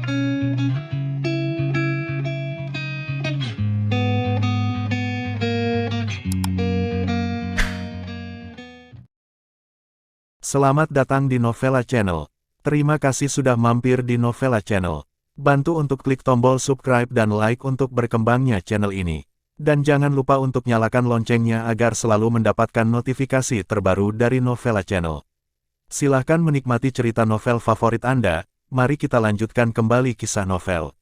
Selamat datang di Novela Channel. Terima kasih sudah mampir di Novela Channel. Bantu untuk klik tombol subscribe dan like untuk berkembangnya channel ini. Dan jangan lupa untuk nyalakan loncengnya agar selalu mendapatkan notifikasi terbaru dari Novela Channel. Silahkan menikmati cerita novel favorit Anda. Mari kita lanjutkan kembali kisah novel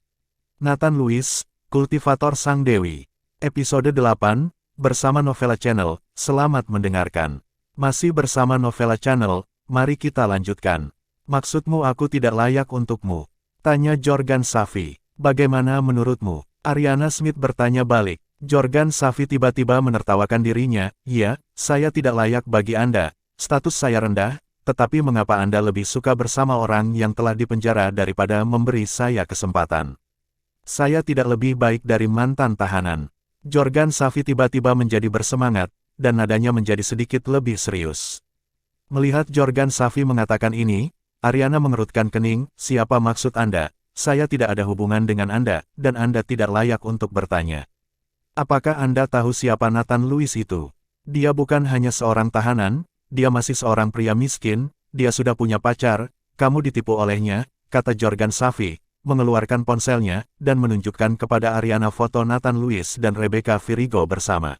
Nathan Lewis, Kultivator Sang Dewi. Episode 8, bersama Novela Channel. Selamat mendengarkan. Masih bersama Novela Channel, mari kita lanjutkan. Maksudmu aku tidak layak untukmu? Tanya Jorgan Safi. Bagaimana menurutmu? Ariana Smith bertanya balik. Jorgan Safi tiba-tiba menertawakan dirinya. Ya, saya tidak layak bagi Anda. Status saya rendah, tetapi mengapa Anda lebih suka bersama orang yang telah dipenjara daripada memberi saya kesempatan? Saya tidak lebih baik dari mantan tahanan. Jorgan Safi tiba-tiba menjadi bersemangat, dan nadanya menjadi sedikit lebih serius. Melihat Jorgan Safi mengatakan ini, Ariana mengerutkan kening. Siapa maksud Anda? Saya tidak ada hubungan dengan Anda, dan Anda tidak layak untuk bertanya. Apakah Anda tahu siapa Nathan Lewis itu? Dia bukan hanya seorang tahanan, dia masih seorang pria miskin, dia sudah punya pacar, kamu ditipu olehnya, kata Jorgan Safi, mengeluarkan ponselnya, dan menunjukkan kepada Ariana foto Nathan Lewis dan Rebecca Virigo bersama.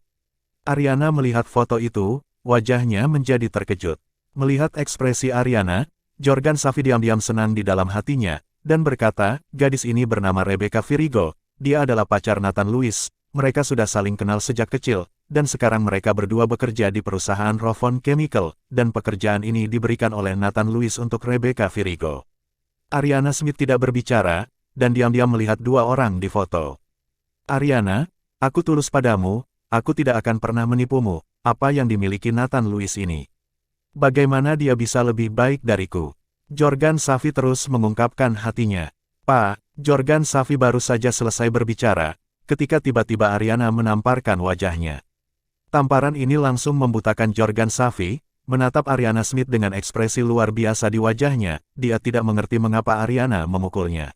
Ariana melihat foto itu, wajahnya menjadi terkejut. Melihat ekspresi Ariana, Jorgan Safi diam-diam senang di dalam hatinya, dan berkata, gadis ini bernama Rebecca Virigo, dia adalah pacar Nathan Lewis, mereka sudah saling kenal sejak kecil, dan sekarang mereka berdua bekerja di perusahaan Rovon Chemical, dan pekerjaan ini diberikan oleh Nathan Lewis untuk Rebecca Virigo. Ariana Smith tidak berbicara, dan diam-diam melihat dua orang di foto. Ariana, aku tulus padamu. Aku tidak akan pernah menipumu. Apa yang dimiliki Nathan Lewis ini? Bagaimana dia bisa lebih baik dariku? Jorgan Safi terus mengungkapkan hatinya. Pak, Jorgan Safi baru saja selesai berbicara, ketika tiba-tiba Ariana menamparkan wajahnya. Tamparan ini langsung membutakan Jorgan Safi, menatap Ariana Smith dengan ekspresi luar biasa di wajahnya, dia tidak mengerti mengapa Ariana memukulnya.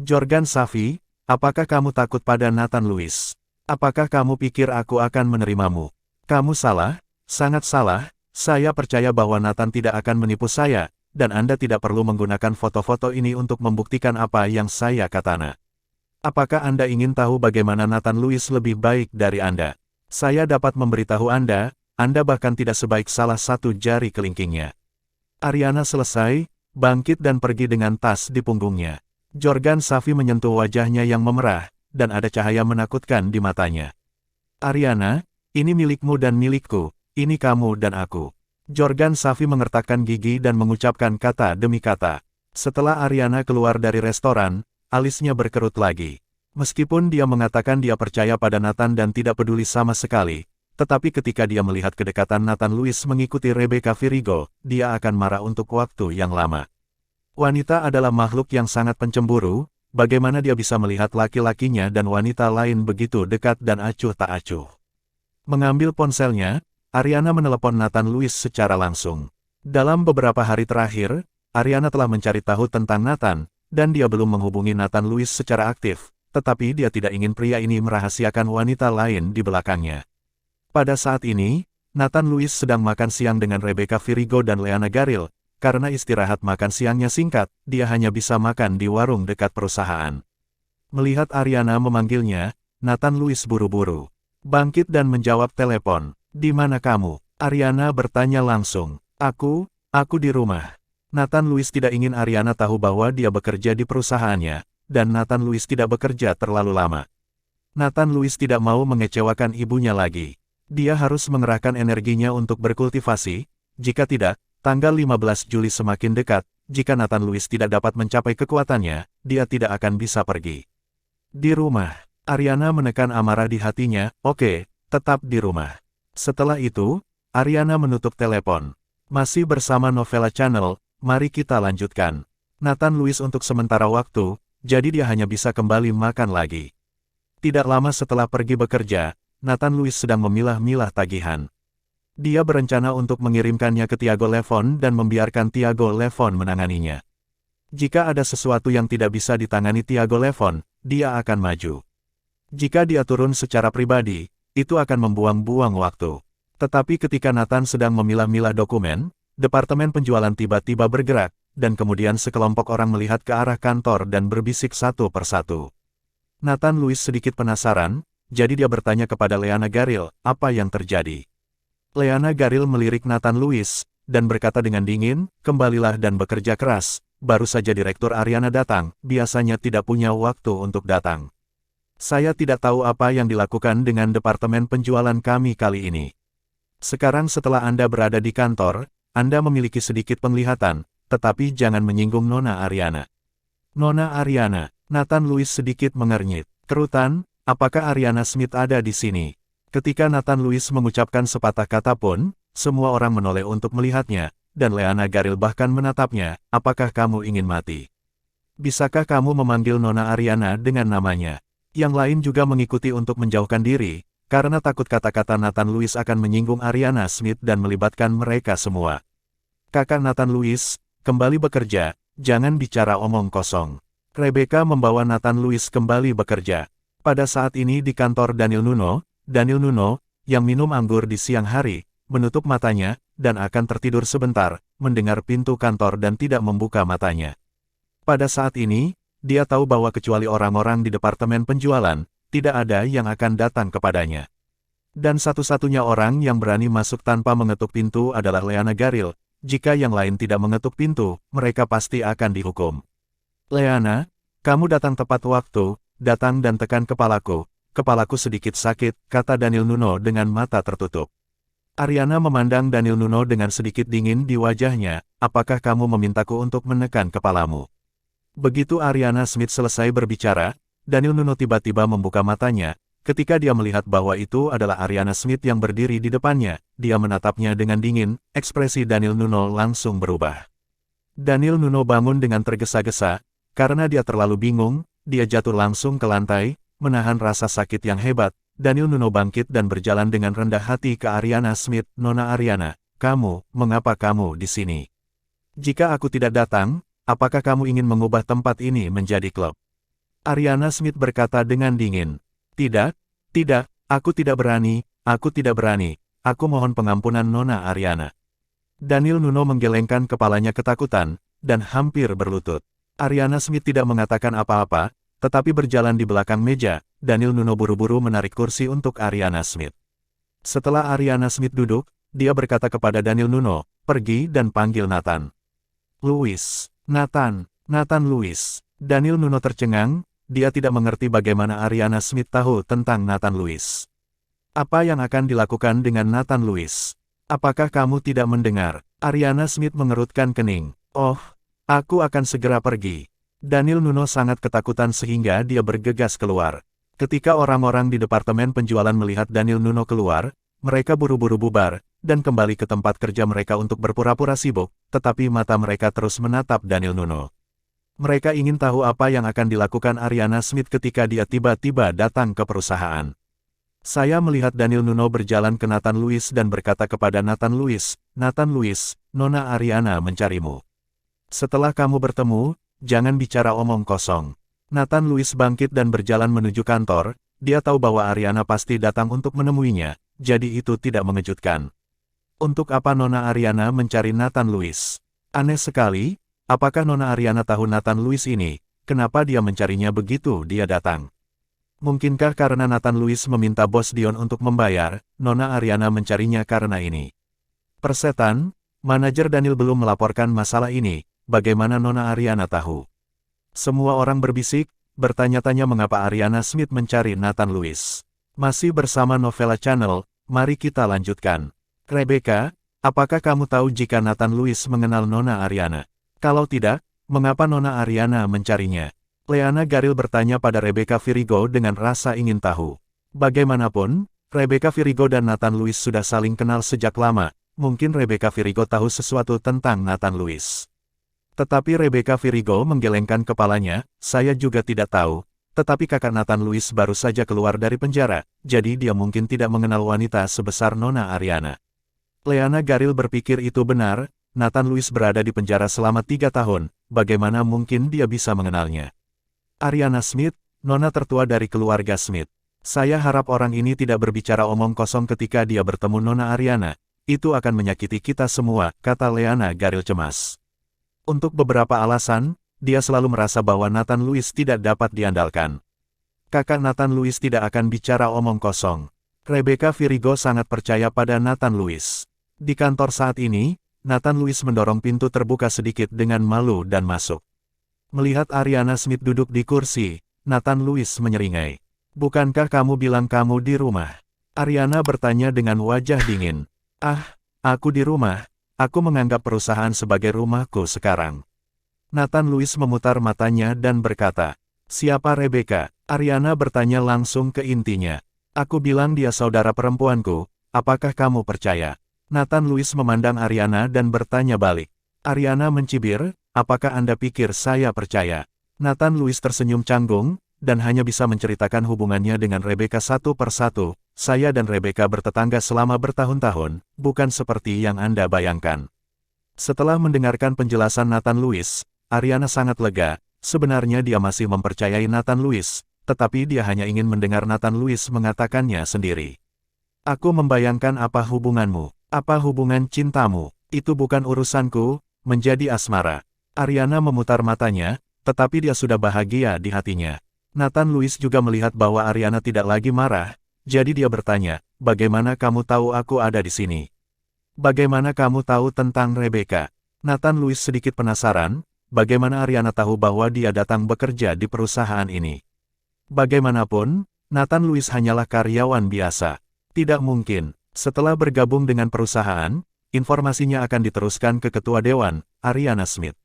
Jorgan Safi, apakah kamu takut pada Nathan Lewis? Apakah kamu pikir aku akan menerimamu? Kamu salah, sangat salah, saya percaya bahwa Nathan tidak akan menipu saya, dan Anda tidak perlu menggunakan foto-foto ini untuk membuktikan apa yang saya katakan. Apakah Anda ingin tahu bagaimana Nathan Lewis lebih baik dari Anda? Saya dapat memberitahu Anda bahkan tidak sebaik salah satu jari kelingkingnya. Ariana selesai, bangkit dan pergi dengan tas di punggungnya. Jorgan Safi menyentuh wajahnya yang memerah, dan ada cahaya menakutkan di matanya. Ariana, ini milikmu dan milikku, ini kamu dan aku. Jorgan Safi mengertakkan gigi dan mengucapkan kata demi kata. Setelah Ariana keluar dari restoran, alisnya berkerut lagi. Meskipun dia mengatakan dia percaya pada Nathan dan tidak peduli sama sekali, tetapi ketika dia melihat kedekatan Nathan Lewis mengikuti Rebecca Virigo, dia akan marah untuk waktu yang lama. Wanita adalah makhluk yang sangat pencemburu. Bagaimana dia bisa melihat laki-lakinya dan wanita lain begitu dekat dan acuh tak acuh? Mengambil ponselnya, Ariana menelepon Nathan Lewis secara langsung. Dalam beberapa hari terakhir, Ariana telah mencari tahu tentang Nathan, dan dia belum menghubungi Nathan Lewis secara aktif, tetapi dia tidak ingin pria ini merahasiakan wanita lain di belakangnya. Pada saat ini, Nathan Lewis sedang makan siang dengan Rebecca Virigo dan Leana Garil. Karena istirahat makan siangnya singkat, dia hanya bisa makan di warung dekat perusahaan. Melihat Ariana memanggilnya, Nathan Lewis buru-buru bangkit dan menjawab telepon. Di mana kamu? Ariana bertanya langsung. Aku di rumah. Nathan Lewis tidak ingin Ariana tahu bahwa dia bekerja di perusahaannya, dan Nathan Lewis tidak bekerja terlalu lama. Nathan Lewis tidak mau mengecewakan ibunya lagi. Dia harus mengerahkan energinya untuk berkultivasi, jika tidak, tanggal 15 Juli semakin dekat, jika Nathan Lewis tidak dapat mencapai kekuatannya, dia tidak akan bisa pergi. Di rumah, Ariana menekan amarah di hatinya, oke, tetap di rumah. Setelah itu, Ariana menutup telepon. Masih bersama Novela Channel, mari kita lanjutkan. Nathan Lewis untuk sementara waktu, jadi dia hanya bisa kembali makan lagi. Tidak lama setelah pergi bekerja, Nathan Lewis sedang memilah-milah tagihan. Dia berencana untuk mengirimkannya ke Tiago Levon dan membiarkan Tiago Levon menanganinya. Jika ada sesuatu yang tidak bisa ditangani Tiago Levon, dia akan maju. Jika dia turun secara pribadi, itu akan membuang-buang waktu. Tetapi ketika Nathan sedang memilah-milah dokumen, departemen penjualan tiba-tiba bergerak, dan kemudian sekelompok orang melihat ke arah kantor dan berbisik satu persatu. Nathan Lewis sedikit penasaran, jadi dia bertanya kepada Leanna Garil, apa yang terjadi. Leanna Garil melirik Nathan Lewis, dan berkata dengan dingin, kembalilah dan bekerja keras, baru saja Direktur Ariana datang, biasanya tidak punya waktu untuk datang. Saya tidak tahu apa yang dilakukan dengan departemen penjualan kami kali ini. Sekarang setelah Anda berada di kantor, Anda memiliki sedikit penglihatan, tetapi jangan menyinggung Nona Ariana. Nona Ariana, Nathan Lewis sedikit mengernyit. Kerutan, apakah Ariana Smith ada di sini? Ketika Nathan Lewis mengucapkan sepatah kata pun, semua orang menoleh untuk melihatnya, dan Leanna Garil bahkan menatapnya, apakah kamu ingin mati? Bisakah kamu memanggil Nona Ariana dengan namanya? Yang lain juga mengikuti untuk menjauhkan diri, karena takut kata-kata Nathan Lewis akan menyinggung Ariana Smith dan melibatkan mereka semua. Kakak Nathan Lewis, kembali bekerja, jangan bicara omong kosong. Rebecca membawa Nathan Lewis kembali bekerja. Pada saat ini di kantor Daniel Nuno, yang minum anggur di siang hari, menutup matanya, dan akan tertidur sebentar, mendengar pintu kantor dan tidak membuka matanya. Pada saat ini, dia tahu bahwa kecuali orang-orang di departemen penjualan, tidak ada yang akan datang kepadanya. Dan satu-satunya orang yang berani masuk tanpa mengetuk pintu adalah Leanna Garil. Jika yang lain tidak mengetuk pintu, mereka pasti akan dihukum. Leanna, kamu datang tepat waktu, datang dan tekan kepalaku. Kepalaku sedikit sakit, kata Daniel Nuno dengan mata tertutup. Ariana memandang Daniel Nuno dengan sedikit dingin di wajahnya, apakah kamu memintaku untuk menekan kepalamu? Begitu Ariana Smith selesai berbicara, Daniel Nuno tiba-tiba membuka matanya. Ketika dia melihat bahwa itu adalah Ariana Smith yang berdiri di depannya, dia menatapnya dengan dingin, ekspresi Daniel Nuno langsung berubah. Daniel Nuno bangun dengan tergesa-gesa, karena dia terlalu bingung, dia jatuh langsung ke lantai, menahan rasa sakit yang hebat. Daniel Nuno bangkit dan berjalan dengan rendah hati ke Ariana Smith. Nona Ariana, mengapa kamu di sini? Jika aku tidak datang, apakah kamu ingin mengubah tempat ini menjadi klub? Ariana Smith berkata dengan dingin. Tidak, aku tidak berani, aku mohon pengampunan Nona Ariana. Daniel Nuno menggelengkan kepalanya ketakutan, dan hampir berlutut. Ariana Smith tidak mengatakan apa-apa, tetapi berjalan di belakang meja. Daniel Nuno buru-buru menarik kursi untuk Ariana Smith. Setelah Ariana Smith duduk, dia berkata kepada Daniel Nuno, pergi dan panggil Nathan Lewis. Nathan Lewis. Daniel Nuno tercengang, dia tidak mengerti bagaimana Ariana Smith tahu tentang Nathan Lewis. Apa yang akan dilakukan dengan Nathan Lewis? Apakah kamu tidak mendengar? Ariana Smith mengerutkan kening. Oh, aku akan segera pergi. Daniel Nuno sangat ketakutan sehingga dia bergegas keluar. Ketika orang-orang di departemen penjualan melihat Daniel Nuno keluar, mereka buru-buru bubar, dan kembali ke tempat kerja mereka untuk berpura-pura sibuk, tetapi mata mereka terus menatap Daniel Nuno. Mereka ingin tahu apa yang akan dilakukan Ariana Smith ketika dia tiba-tiba datang ke perusahaan. Saya melihat Daniel Nuno berjalan ke Nathan Lewis dan berkata kepada Nathan Lewis, Nona Ariana mencarimu. Setelah kamu bertemu, jangan bicara omong kosong. Nathan Lewis bangkit dan berjalan menuju kantor, dia tahu bahwa Ariana pasti datang untuk menemuinya, jadi itu tidak mengejutkan. Untuk apa Nona Ariana mencari Nathan Lewis? Aneh sekali, apakah Nona Ariana tahu Nathan Lewis ini? Kenapa dia mencarinya begitu dia datang? Mungkinkah karena Nathan Lewis meminta bos Dion untuk membayar, Nona Ariana mencarinya karena ini? Persetan, manajer Daniel belum melaporkan masalah ini, bagaimana Nona Ariana tahu? Semua orang berbisik, bertanya-tanya mengapa Ariana Smith mencari Nathan Lewis. Masih bersama Novella Channel, mari kita lanjutkan. Rebecca, apakah kamu tahu jika Nathan Lewis mengenal Nona Ariana? Kalau tidak, mengapa Nona Ariana mencarinya? Leanna Garil bertanya pada Rebecca Virigo dengan rasa ingin tahu. Bagaimanapun, Rebecca Virigo dan Nathan Lewis sudah saling kenal sejak lama, mungkin Rebecca Virigo tahu sesuatu tentang Nathan Lewis. Tetapi Rebecca Virigo menggelengkan kepalanya, saya juga tidak tahu, tetapi kakak Nathan Lewis baru saja keluar dari penjara, jadi dia mungkin tidak mengenal wanita sebesar Nona Ariana. Leanna Garil berpikir itu benar, Nathan Lewis berada di penjara selama 3 tahun, bagaimana mungkin dia bisa mengenalnya? Ariana Smith, nona tertua dari keluarga Smith. Saya harap orang ini tidak berbicara omong kosong ketika dia bertemu Nona Ariana. Itu akan menyakiti kita semua, kata Leana Garil cemas. Untuk beberapa alasan, dia selalu merasa bahwa Nathan Lewis tidak dapat diandalkan. Kakak Nathan Lewis tidak akan bicara omong kosong. Rebecca Virigo sangat percaya pada Nathan Lewis. Di kantor saat ini, Nathan Lewis mendorong pintu terbuka sedikit dengan malu dan masuk. Melihat Ariana Smith duduk di kursi, Nathan Lewis menyeringai. Bukankah kamu bilang kamu di rumah? Ariana bertanya dengan wajah dingin. Aku di rumah. Aku menganggap perusahaan sebagai rumahku sekarang. Nathan Lewis memutar matanya dan berkata, siapa Rebecca? Ariana bertanya langsung ke intinya. Aku bilang dia saudara perempuanku, apakah kamu percaya? Nathan Lewis memandang Ariana dan bertanya balik. Ariana mencibir, apakah Anda pikir saya percaya? Nathan Lewis tersenyum canggung, dan hanya bisa menceritakan hubungannya dengan Rebecca satu persatu. Saya dan Rebecca bertetangga selama bertahun-tahun, bukan seperti yang Anda bayangkan. Setelah mendengarkan penjelasan Nathan Lewis, Ariana sangat lega. Sebenarnya dia masih mempercayai Nathan Lewis, tetapi dia hanya ingin mendengar Nathan Lewis mengatakannya sendiri. Aku membayangkan apa hubunganmu, apa hubungan cintamu, itu bukan urusanku, menjadi asmara. Ariana memutar matanya, tetapi dia sudah bahagia di hatinya. Nathan Lewis juga melihat bahwa Ariana tidak lagi marah, jadi dia bertanya, bagaimana kamu tahu aku ada di sini? Bagaimana kamu tahu tentang Rebecca? Nathan Lewis sedikit penasaran, bagaimana Ariana tahu bahwa dia datang bekerja di perusahaan ini. Bagaimanapun, Nathan Lewis hanyalah karyawan biasa. Tidak mungkin, setelah bergabung dengan perusahaan, informasinya akan diteruskan ke Ketua Dewan, Ariana Smith.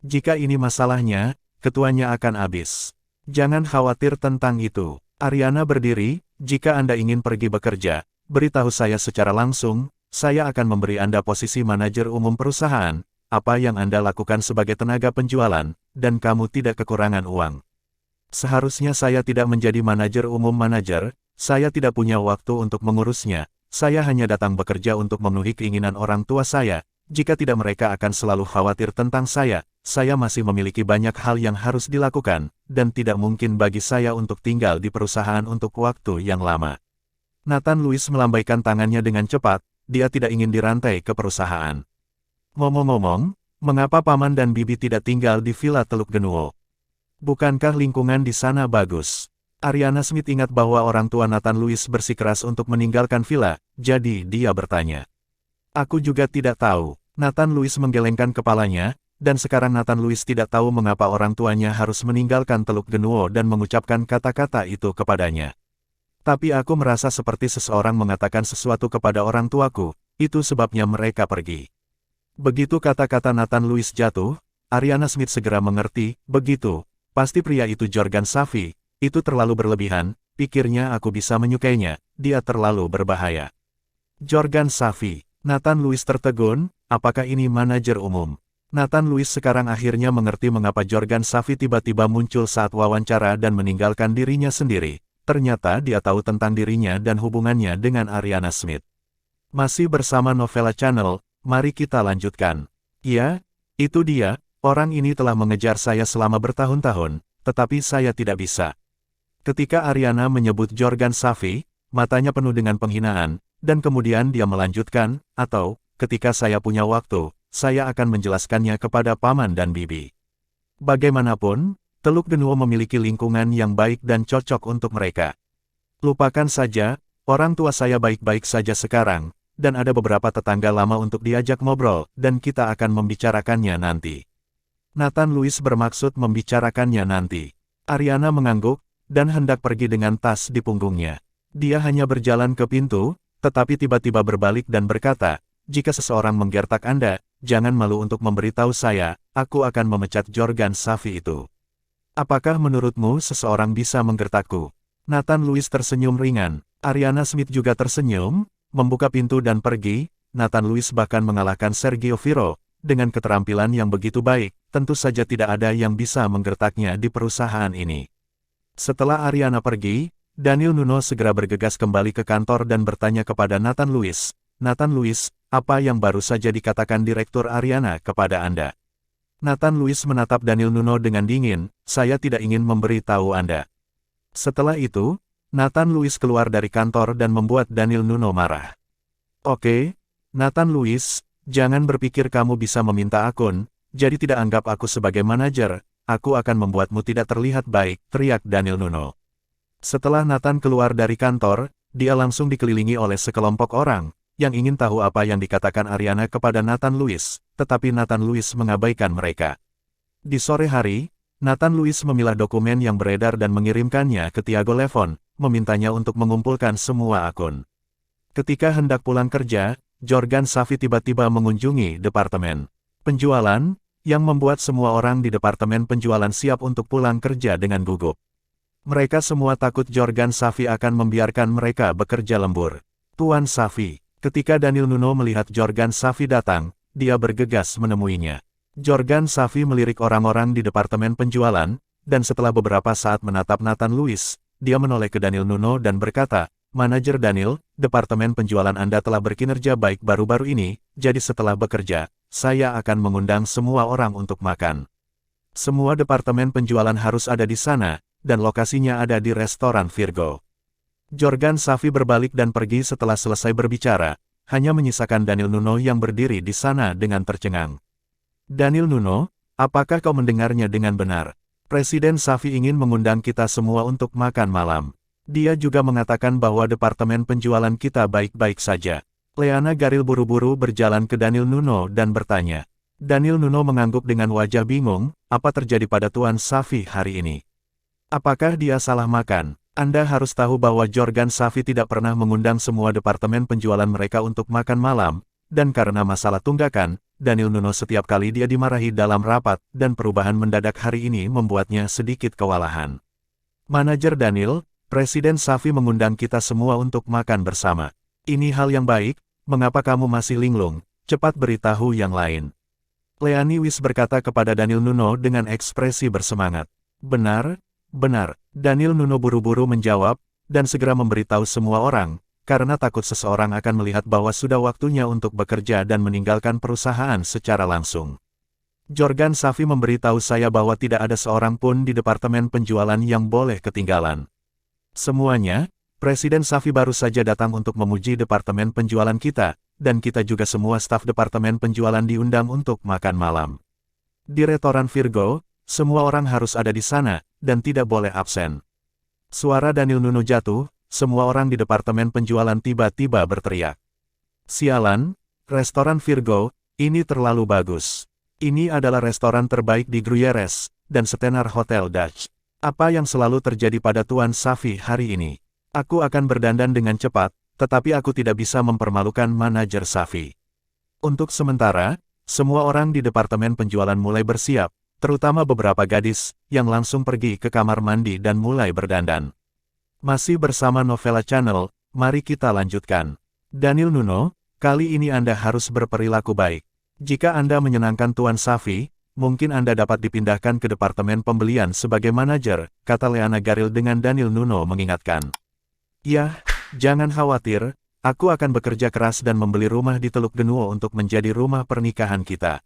Jika ini masalahnya, ketuanya akan habis. Jangan khawatir tentang itu. Ariana berdiri, jika Anda ingin pergi bekerja, beritahu saya secara langsung, saya akan memberi Anda posisi manajer umum perusahaan, apa yang Anda lakukan sebagai tenaga penjualan, dan kamu tidak kekurangan uang. Seharusnya saya tidak menjadi manajer umum manajer, saya tidak punya waktu untuk mengurusnya, saya hanya datang bekerja untuk memenuhi keinginan orang tua saya, jika tidak mereka akan selalu khawatir tentang saya masih memiliki banyak hal yang harus dilakukan, dan tidak mungkin bagi saya untuk tinggal di perusahaan untuk waktu yang lama. Nathan Lewis melambaikan tangannya dengan cepat, dia tidak ingin dirantai ke perusahaan. Ngomong-ngomong, mengapa Paman dan Bibi tidak tinggal di Villa Teluk Genuo? Bukankah lingkungan di sana bagus? Ariana Smith ingat bahwa orang tua Nathan Lewis bersikeras untuk meninggalkan villa, jadi dia bertanya. Aku juga tidak tahu. Nathan Lewis menggelengkan kepalanya, dan sekarang Nathan Lewis tidak tahu mengapa orang tuanya harus meninggalkan Teluk Genuo dan mengucapkan kata-kata itu kepadanya. Tapi aku merasa seperti seseorang mengatakan sesuatu kepada orang tuaku, itu sebabnya mereka pergi. Begitu kata-kata Nathan Lewis jatuh, Ariana Smith segera mengerti, begitu, pasti pria itu Jorgan Safi, itu terlalu berlebihan, pikirnya aku bisa menyukainya, dia terlalu berbahaya. Jorgan Safi, Nathan Lewis tertegun, apakah ini manajer umum? Nathan Lewis sekarang akhirnya mengerti mengapa Jorgan Safi tiba-tiba muncul saat wawancara dan meninggalkan dirinya sendiri. Ternyata dia tahu tentang dirinya dan hubungannya dengan Ariana Smith. Masih bersama Novella Channel, mari kita lanjutkan. Ya, itu dia, orang ini telah mengejar saya selama bertahun-tahun, tetapi saya tidak bisa. Ketika Ariana menyebut Jorgan Safi, matanya penuh dengan penghinaan, dan kemudian dia melanjutkan, atau, ketika saya punya waktu, saya akan menjelaskannya kepada Paman dan Bibi. Bagaimanapun, Teluk Genuo memiliki lingkungan yang baik dan cocok untuk mereka. Lupakan saja, orang tua saya baik-baik saja sekarang, dan ada beberapa tetangga lama untuk diajak ngobrol, dan kita akan membicarakannya nanti. Nathan Lewis bermaksud membicarakannya nanti. Ariana mengangguk, dan hendak pergi dengan tas di punggungnya. Dia hanya berjalan ke pintu, tetapi tiba-tiba berbalik dan berkata, jika seseorang menggertak Anda, jangan malu untuk memberitahu saya, aku akan memecat Jorgan Safi itu. Apakah menurutmu seseorang bisa menggertakku? Nathan Lewis tersenyum ringan. Ariana Smith juga tersenyum, membuka pintu dan pergi. Nathan Lewis bahkan mengalahkan Sergio Viro, dengan keterampilan yang begitu baik, tentu saja tidak ada yang bisa menggertaknya di perusahaan ini. Setelah Ariana pergi, Daniel Nuno segera bergegas kembali ke kantor dan bertanya kepada Nathan Lewis, Nathan Lewis, apa yang baru saja dikatakan Direktur Ariana kepada Anda? Nathan Lewis menatap Daniel Nuno dengan dingin, saya tidak ingin memberi tahu Anda. Setelah itu, Nathan Lewis keluar dari kantor dan membuat Daniel Nuno marah. Oke, Nathan Lewis, jangan berpikir kamu bisa meminta akun, jadi tidak anggap aku sebagai manajer, aku akan membuatmu tidak terlihat baik, teriak Daniel Nuno. Setelah Nathan keluar dari kantor, dia langsung dikelilingi oleh sekelompok orang, yang ingin tahu apa yang dikatakan Ariana kepada Nathan Lewis, tetapi Nathan Lewis mengabaikan mereka. Di sore hari, Nathan Lewis memilah dokumen yang beredar dan mengirimkannya ke Thiago Levon, memintanya untuk mengumpulkan semua akun. Ketika hendak pulang kerja, Jorgan Safi tiba-tiba mengunjungi departemen penjualan, yang membuat semua orang di departemen penjualan siap untuk pulang kerja dengan gugup. Mereka semua takut Jorgan Safi akan membiarkan mereka bekerja lembur. Tuan Safi. Ketika Daniel Nuno melihat Jorgan Safi datang, dia bergegas menemuinya. Jorgan Safi melirik orang-orang di departemen penjualan, dan setelah beberapa saat menatap Nathan Lewis, dia menoleh ke Daniel Nuno dan berkata, Manajer Daniel, departemen penjualan Anda telah berkinerja baik baru-baru ini, jadi setelah bekerja, saya akan mengundang semua orang untuk makan. Semua departemen penjualan harus ada di sana, dan lokasinya ada di restoran Virgo. Jorgan Safi berbalik dan pergi setelah selesai berbicara, hanya menyisakan Daniel Nuno yang berdiri di sana dengan tercengang. Daniel Nuno, apakah kau mendengarnya dengan benar? Presiden Safi ingin mengundang kita semua untuk makan malam. Dia juga mengatakan bahwa departemen penjualan kita baik-baik saja. Leana Garil buru-buru berjalan ke Daniel Nuno dan bertanya. Daniel Nuno mengangguk dengan wajah bingung, apa terjadi pada Tuan Safi hari ini? Apakah dia salah makan? Anda harus tahu bahwa Jorgan Safi tidak pernah mengundang semua departemen penjualan mereka untuk makan malam, dan karena masalah tunggakan, Daniel Nuno setiap kali dia dimarahi dalam rapat, dan perubahan mendadak hari ini membuatnya sedikit kewalahan. Manajer Daniel, Presiden Safi mengundang kita semua untuk makan bersama. Ini hal yang baik, mengapa kamu masih linglung? Cepat beritahu yang lain. Leani Wis berkata kepada Daniel Nuno dengan ekspresi bersemangat. Benar, benar. Daniel Nuno buru-buru menjawab, dan segera memberitahu semua orang, karena takut seseorang akan melihat bahwa sudah waktunya untuk bekerja dan meninggalkan perusahaan secara langsung. Jorgan Safi memberitahu saya bahwa tidak ada seorang pun di departemen penjualan yang boleh ketinggalan. Semuanya, Presiden Safi baru saja datang untuk memuji departemen penjualan kita, dan kita juga semua staf departemen penjualan diundang untuk makan malam. Di restoran Virgo, semua orang harus ada di sana, dan tidak boleh absen. Suara Daniel Nuno jatuh, semua orang di departemen penjualan tiba-tiba berteriak. Sialan, restoran Virgo, ini terlalu bagus. Ini adalah restoran terbaik di Gruyères, dan setenar Hotel Dutch. Apa yang selalu terjadi pada Tuan Safi hari ini? Aku akan berdandan dengan cepat, tetapi aku tidak bisa mempermalukan manajer Safi. Untuk sementara, semua orang di departemen penjualan mulai bersiap, terutama beberapa gadis, yang langsung pergi ke kamar mandi dan mulai berdandan. Masih bersama Novela Channel, mari kita lanjutkan. Daniel Nuno, kali ini Anda harus berperilaku baik. Jika Anda menyenangkan Tuan Safi, mungkin Anda dapat dipindahkan ke departemen pembelian sebagai manajer, kata Leana Garil dengan Daniel Nuno mengingatkan. Ya, jangan khawatir, aku akan bekerja keras dan membeli rumah di Teluk Genuo untuk menjadi rumah pernikahan kita.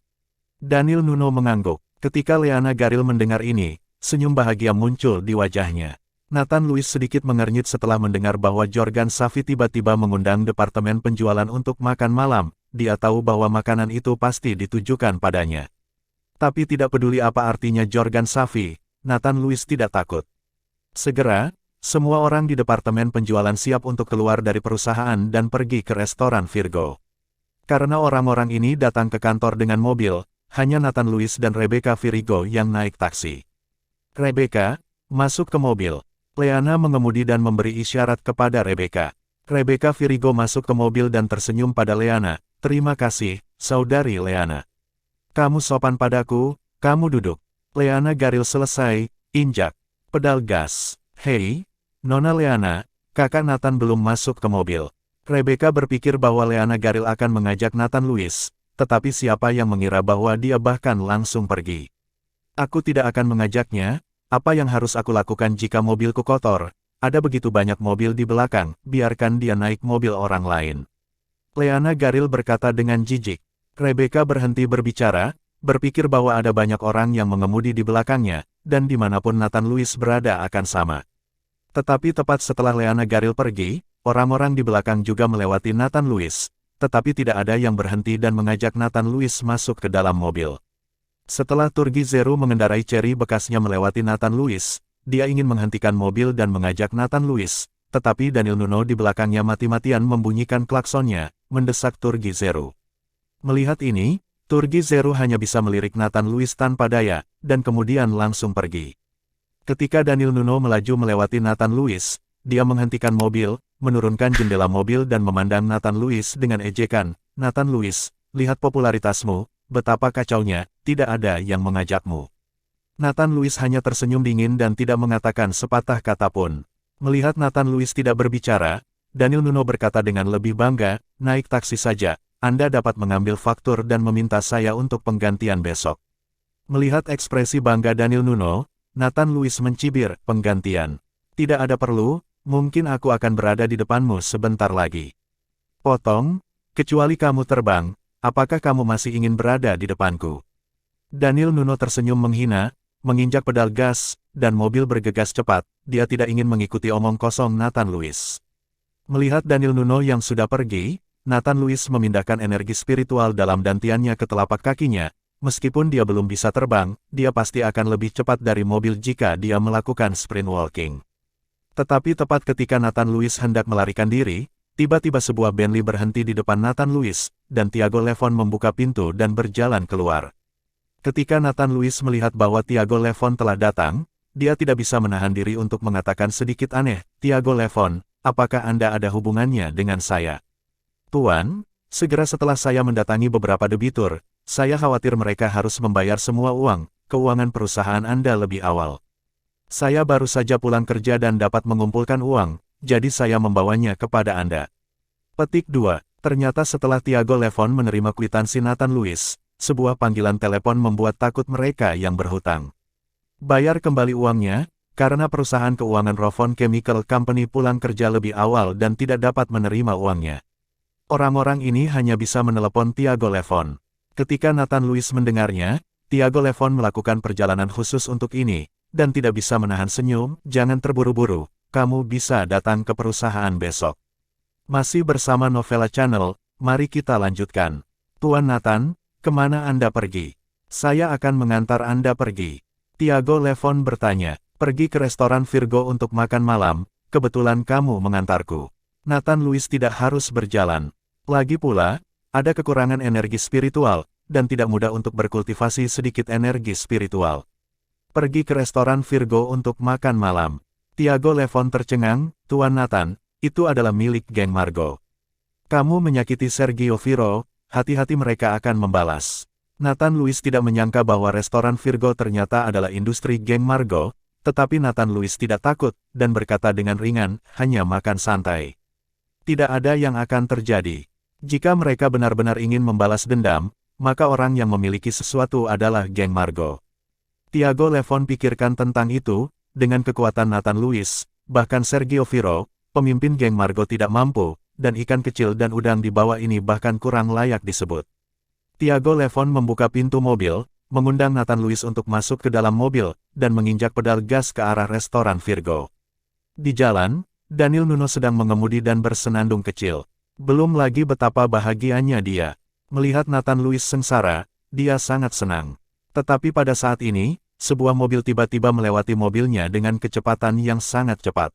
Daniel Nuno mengangguk. Ketika Leana Garil mendengar ini, senyum bahagia muncul di wajahnya. Nathan Lewis sedikit mengernyit setelah mendengar bahwa Jorgan Safi tiba-tiba mengundang departemen penjualan untuk makan malam. Dia tahu bahwa makanan itu pasti ditujukan padanya. Tapi tidak peduli apa artinya Jorgan Safi, Nathan Lewis tidak takut. Segera, semua orang di departemen penjualan siap untuk keluar dari perusahaan dan pergi ke restoran Virgo. Karena orang-orang ini datang ke kantor dengan mobil, hanya Nathan Lewis dan Rebecca Virgo yang naik taksi. Rebecca, masuk ke mobil. Leana mengemudi dan memberi isyarat kepada Rebecca. Rebecca Virgo masuk ke mobil dan tersenyum pada Leana. Terima kasih, saudari Leana. Kamu sopan padaku, kamu duduk. Leana Garil selesai, injak pedal gas. Hei, Nona Leana, kakak Nathan belum masuk ke mobil. Rebecca berpikir bahwa Leana Garil akan mengajak Nathan Lewis, tetapi siapa yang mengira bahwa dia bahkan langsung pergi. Aku tidak akan mengajaknya, apa yang harus aku lakukan jika mobilku kotor? Ada begitu banyak mobil di belakang, biarkan dia naik mobil orang lain. Leana Garil berkata dengan jijik. Rebecca berhenti berbicara, berpikir bahwa ada banyak orang yang mengemudi di belakangnya, dan dimanapun Nathan Lewis berada akan sama. Tetapi tepat setelah Leanna Garil pergi, orang-orang di belakang juga melewati Nathan Lewis, tetapi tidak ada yang berhenti dan mengajak Nathan Lewis masuk ke dalam mobil. Setelah Turgi Zero mengendarai Cherry bekasnya melewati Nathan Lewis, dia ingin menghentikan mobil dan mengajak Nathan Lewis, tetapi Daniel Nuno di belakangnya mati-matian membunyikan klaksonnya, mendesak Turgi Zero. Melihat ini, Turgi Zero hanya bisa melirik Nathan Lewis tanpa daya, dan kemudian langsung pergi. Ketika Daniel Nuno melaju melewati Nathan Lewis, dia menghentikan mobil, menurunkan jendela mobil dan memandang Nathan Lewis dengan ejekan, "Nathan Lewis, lihat popularitasmu, betapa kacaunya, tidak ada yang mengajakmu." Nathan Lewis hanya tersenyum dingin dan tidak mengatakan sepatah kata pun. Melihat Nathan Lewis tidak berbicara, Daniel Nuno berkata dengan lebih bangga, "Naik taksi saja, Anda dapat mengambil faktur dan meminta saya untuk penggantian besok." Melihat ekspresi bangga Daniel Nuno, Nathan Lewis mencibir, "Penggantian? Tidak ada perlu, mungkin aku akan berada di depanmu sebentar lagi." Potong, "Kecuali kamu terbang, apakah kamu masih ingin berada di depanku?" Daniel Nuno tersenyum menghina, menginjak pedal gas, dan mobil bergegas cepat. Dia tidak ingin mengikuti omong kosong Nathan Lewis. Melihat Daniel Nuno yang sudah pergi, Nathan Lewis memindahkan energi spiritual dalam dantiannya ke telapak kakinya. Meskipun dia belum bisa terbang, dia pasti akan lebih cepat dari mobil jika dia melakukan sprint walking. Tetapi tepat ketika Nathan Lewis hendak melarikan diri, tiba-tiba sebuah Bentley berhenti di depan Nathan Lewis, dan Thiago Levon membuka pintu dan berjalan keluar. Ketika Nathan Lewis melihat bahwa Thiago Levon telah datang, dia tidak bisa menahan diri untuk mengatakan sedikit aneh, "Thiago Levon, apakah Anda ada hubungannya dengan saya?" "Tuan, segera setelah saya mendatangi beberapa debitur, saya khawatir mereka harus membayar semua keuangan perusahaan Anda lebih awal. Saya baru saja pulang kerja dan dapat mengumpulkan uang, jadi saya membawanya kepada Anda." Petik 2. Ternyata setelah Thiago Levon menerima kwitansi Nathan Lewis, sebuah panggilan telepon membuat takut mereka yang berhutang. Bayar kembali uangnya, karena perusahaan keuangan Rovon Chemical Company pulang kerja lebih awal dan tidak dapat menerima uangnya. Orang-orang ini hanya bisa menelepon Thiago Levon. Ketika Nathan Lewis mendengarnya, Thiago Levon melakukan perjalanan khusus untuk ini, dan tidak bisa menahan senyum. "Jangan terburu-buru, kamu bisa datang ke perusahaan besok." Masih bersama Novela Channel, mari kita lanjutkan. "Tuan Nathan, kemana Anda pergi?" "Saya akan mengantar Anda pergi." Thiago Levon bertanya, "Pergi ke restoran Virgo untuk makan malam, kebetulan kamu mengantarku." Nathan Lewis tidak harus berjalan. Lagi pula, ada kekurangan energi spiritual, dan tidak mudah untuk berkultivasi sedikit energi spiritual. "Pergi ke restoran Virgo untuk makan malam." Thiago Levon tercengang, "Tuan Nathan, itu adalah milik geng Margo. Kamu menyakiti Sergio Viro, hati-hati mereka akan membalas." Nathan Lewis tidak menyangka bahwa restoran Virgo ternyata adalah industri geng Margo, tetapi Nathan Lewis tidak takut, dan berkata dengan ringan, "Hanya makan santai. Tidak ada yang akan terjadi. Jika mereka benar-benar ingin membalas dendam, maka orang yang memiliki sesuatu adalah geng Margo." Thiago Levon pikirkan tentang itu, dengan kekuatan Nathan Lewis, bahkan Sergio Viro, pemimpin geng Margo tidak mampu, dan ikan kecil dan udang di bawah ini bahkan kurang layak disebut. Thiago Levon membuka pintu mobil, mengundang Nathan Lewis untuk masuk ke dalam mobil, dan menginjak pedal gas ke arah restoran Virgo. Di jalan, Daniel Nuno sedang mengemudi dan bersenandung kecil. Belum lagi betapa bahagianya dia. Melihat Nathan Lewis sengsara, dia sangat senang. Tetapi pada saat ini, sebuah mobil tiba-tiba melewati mobilnya dengan kecepatan yang sangat cepat.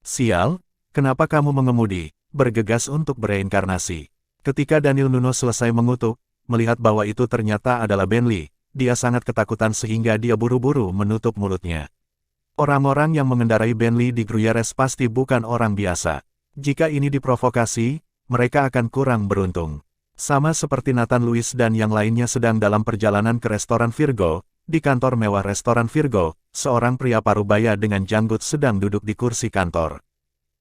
"Sial, kenapa kamu mengemudi?" bergegas untuk bereinkarnasi. Ketika Daniel Nuno selesai mengutuk, melihat bahwa itu ternyata adalah Bentley, dia sangat ketakutan sehingga dia buru-buru menutup mulutnya. Orang-orang yang mengendarai Bentley di Gruyères pasti bukan orang biasa. Jika ini diprovokasi, mereka akan kurang beruntung. Sama seperti Nathan Lewis dan yang lainnya sedang dalam perjalanan ke restoran Virgo, di kantor mewah restoran Virgo, seorang pria parubaya dengan janggut sedang duduk di kursi kantor.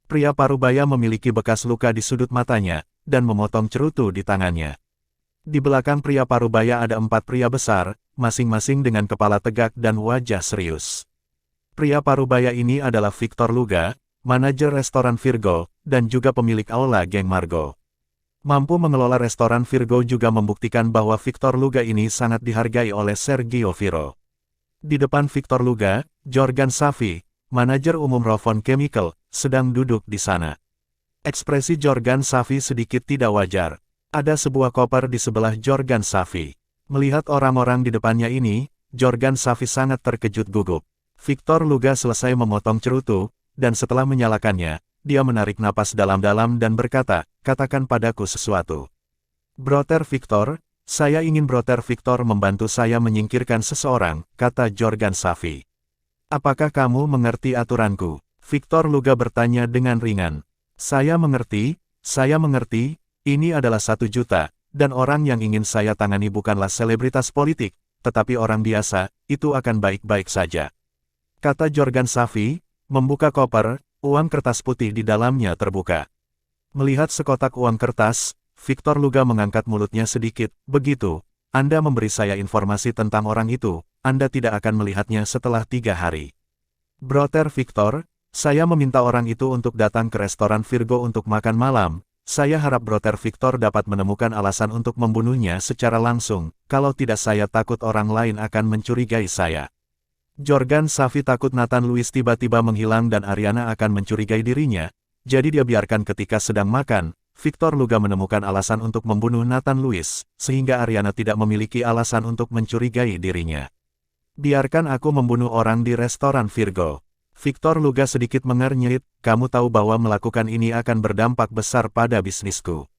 Pria parubaya memiliki bekas luka di sudut matanya, dan memotong cerutu di tangannya. Di belakang pria parubaya ada 4 pria besar, masing-masing dengan kepala tegak dan wajah serius. Pria parubaya ini adalah Victor Luga, manajer restoran Virgo, dan juga pemilik aula geng Margo. Mampu mengelola restoran Virgo juga membuktikan bahwa Victor Luga ini sangat dihargai oleh Sergio Viro. Di depan Victor Luga, Jorgan Safi, manajer umum Rovon Chemical, sedang duduk di sana. Ekspresi Jorgan Safi sedikit tidak wajar. Ada sebuah koper di sebelah Jorgan Safi. Melihat orang-orang di depannya ini, Jorgan Safi sangat terkejut gugup. Victor Luga selesai memotong cerutu, dan setelah menyalakannya, dia menarik napas dalam-dalam dan berkata, "Katakan padaku sesuatu." "Brother Victor, saya ingin Brother Victor membantu saya menyingkirkan seseorang," kata Jorgan Safi. "Apakah kamu mengerti aturanku?" Victor Luga bertanya dengan ringan. Saya mengerti, ini adalah 1 juta, dan orang yang ingin saya tangani bukanlah selebritas politik, tetapi orang biasa, itu akan baik-baik saja," kata Jorgan Safi, membuka koper, uang kertas putih di dalamnya terbuka. Melihat sekotak uang kertas, Victor Luga mengangkat mulutnya sedikit, "Begitu, Anda memberi saya informasi tentang orang itu, Anda tidak akan melihatnya setelah 3 hari. Brother Victor, saya meminta orang itu untuk datang ke restoran Virgo untuk makan malam. Saya harap Brother Victor dapat menemukan alasan untuk membunuhnya secara langsung, kalau tidak saya takut orang lain akan mencurigai saya." Jorgan Safi takut Nathan Lewis tiba-tiba menghilang dan Ariana akan mencurigai dirinya, jadi dia biarkan ketika sedang makan, Victor Luga menemukan alasan untuk membunuh Nathan Lewis, sehingga Ariana tidak memiliki alasan untuk mencurigai dirinya. "Biarkan aku membunuh orang di restoran Virgo." Victor Luga sedikit mengernyit, "Kamu tahu bahwa melakukan ini akan berdampak besar pada bisnisku.